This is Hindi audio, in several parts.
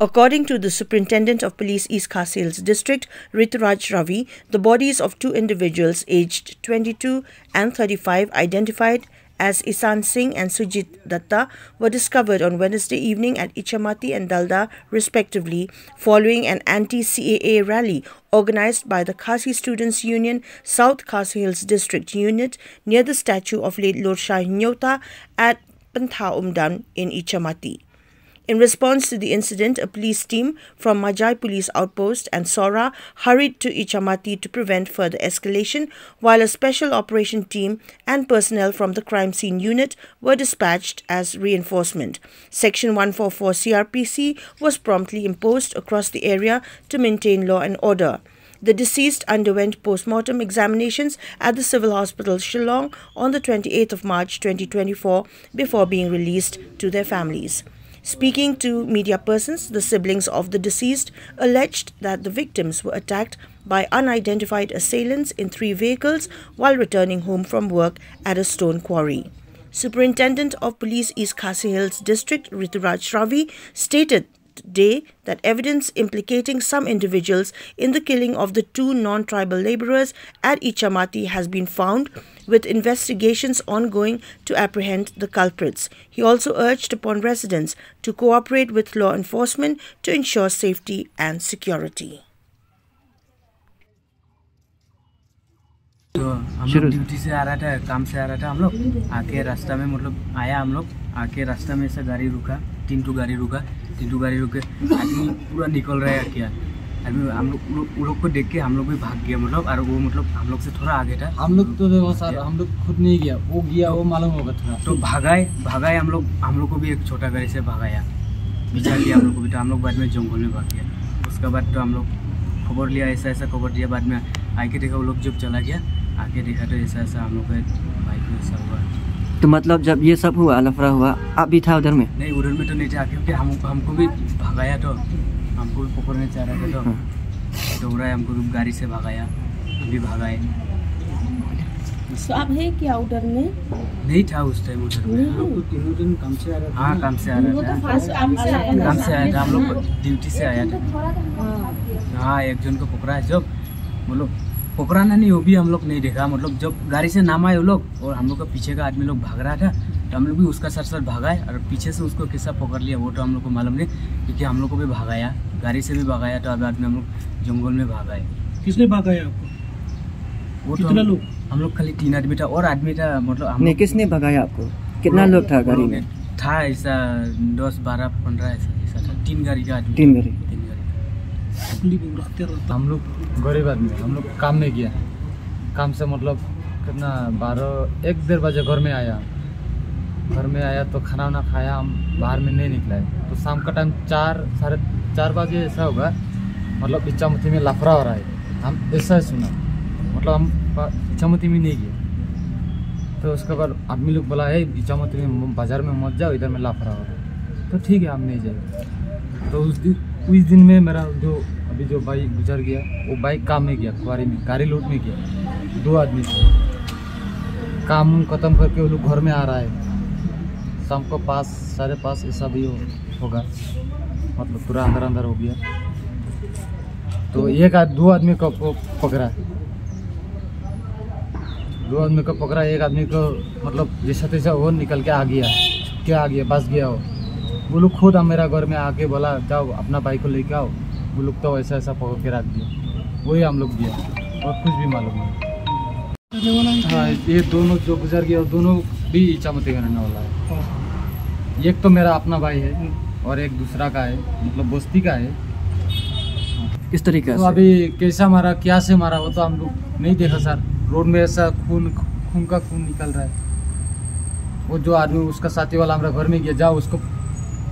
According to the Superintendent of Police East Khasi Hills District, Rituraj Ravi, the bodies of two individuals aged 22 and 35 identified as Esan Singh and Sujit Dutta were discovered on Wednesday evening at Ichamati and Dalda respectively following an anti-CAA rally organized by the Khasi Students Union South Khasi Hills District Unit near the statue of late Lurshai Hynniewta at Pynthaumdan in Ichamati. In response to the incident, a police team from Majai Police Outpost and Sora hurried to Ichamati to prevent further escalation, while a special operation team and personnel from the crime scene unit were dispatched as reinforcement. Section 144 CRPC was promptly imposed across the area to maintain law and order. The deceased underwent post-mortem examinations at the Civil Hospital Shillong on the 28th of March 2024 before being released to their families. Speaking to media persons, the siblings of the deceased alleged that the victims were attacked by unidentified assailants in 3 vehicles while returning home from work at a stone quarry. Superintendent of Police East Khasi Hills District Rituraj Ravi stated today that evidence implicating some individuals in the killing of the 2 non-tribal laborers at Ichamati has been found, with investigations ongoing to apprehend the culprits. He also urged upon residents to cooperate with law enforcement to ensure safety and security. तो हम लोग ड्यूटी से आ रहा था, काम से आ रहा था, हम लोग आके रास्ता में मतलब आया, हम लोग आके रास्ता में ऐसा गाड़ी रुका, 3 गाड़ी रुका, 3 गाड़ी रुके आदमी पूरा निकल रहा है क्या आदमी, हम लोग को देख के हम लोग भी भाग गया मतलब, और वो मतलब हम लोग से थोड़ा आगे था। हम लोग तो देखो सर, हम लोग खुद नहीं गया, वो गया, वो मालूम होगा थोड़ा, तो भागाए हम लोग को भी एक छोटा गाड़ी से भगाया, बिछा दिया हम लोग को भी, तो हम लोग बाद में जंगल में भाग गया। उसके बाद तो हम लोग खबर लिया, ऐसा खबर दिया, बाद में आके देखा वो लोग जब चला गया, आके देखा तो ऐसा हम लोग का बाइक में ऐसा हुआ। तो मतलब जब ये सब हुआ, लफड़ा हुआ, आप भी था उधर में? नहीं, उधर में तो नहीं था, क्योंकि हमको भी भगाया, तो हमको भी पकड़ने चाह रहा था, तो दौड़ा है, हमको भी गाड़ी से भगाया, अभी भगाए। तो आप है क्या उधर में? नहीं था उस टाइम उधर में, 3 दिन काम से आ रहा था। हाँ, काम से आ रहा था, काम से आया था, हम लोग ड्यूटी से आया था। हाँ, एक जन को पकड़ा है, जब मतलब पकड़ाना नहीं, वो भी हम लोग नहीं देखा, मतलब जब गाड़ी से नाम आए वो लोग और हम लोग का पीछे का आदमी लोग भाग रहा था, तो हम लोग भी उसका सर भगाए, और पीछे से उसको किस्सा पकड़ लिया वो तो हम लोग को मालूम नहीं, क्योंकि हम लोग को भी भगाया, गाड़ी से भी भगाया, तो बाद में हम लोग जंगल में भागाए। किसने भगाया आपको? वो कितना लोग? हम लोग खाली 3 आदमी था, और आदमी था मतलब नहीं, किसने भगाया आपको? कितना लोग था गाड़ी में? था ऐसा 10, 12, 15 ऐसा था, 3 गाड़ी का आदमी। 3 गाड़ी। हम लोग गरीब आदमी, हम लोग काम नहीं किया, काम से मतलब कितना 1-1:30 बजे घर में आया तो खाना वाना खाया, हम बाहर में नहीं निकला है, तो शाम का टाइम 4-4:30 बजे ऐसा होगा, मतलब इचामती में लफड़ा हो रहा है, हम ऐसा सुना, मतलब हम इचामती में नहीं गए, तो उसके बाद आदमी लोग बोला है इचामती में बाजार में मत जाओ, इधर में लफड़ा हो रहा है, तो ठीक है हम नहीं जाए। तो उस दिन में मेरा अभी जो बाइक गुजर गया, वो बाइक काम में गया, क्वारी में गाड़ी लोड में गया, 2 आदमी थे, काम खत्म करके वो लोग घर में आ रहा है, शाम को 5, 5:30 ऐसा भी होगा, मतलब पूरा अंदर हो गया, तो 2 आदमी को पकड़ा, 2 आदमी को पकड़ा, 1 आदमी को मतलब जैसा तैसा वो निकल के आ गया, बस गया वो लोग खुद मेरा घर में आके बोला जाओ अपना बाइक को लेके आओ, वो लोग तो ऐसा पकड़ के रख दिया, वही हम लोग दिया, और कुछ भी मालूम नहीं। हाँ, ये दोनों जो गुजर गया, दोनों भी इचामती का रहने वाला है, एक तो मेरा अपना भाई है और एक दूसरा का है, मतलब बस्ती का है। किस तरीके से? तो अभी कैसा मारा, क्या से मारा, वो तो हम लोग नहीं देखा सर, रोड में ऐसा खून का खून निकल रहा है। वो जो आदमी उसका साथी वाला हमारा घर में गया, जाओ उसको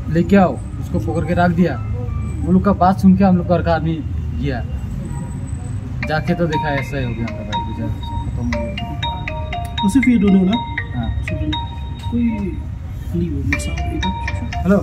लेके आओ, उसको पकड़ के रख दिया, वो लोग का बात सुन के हम लोग घर का आदमी गया, जाके तो देखा ऐसा ही हो गया, हमारा भाई गुजर खत्म हो गया। सिर्फ ये दोनों ना? हाँ, कोई नहीं हो, हेलो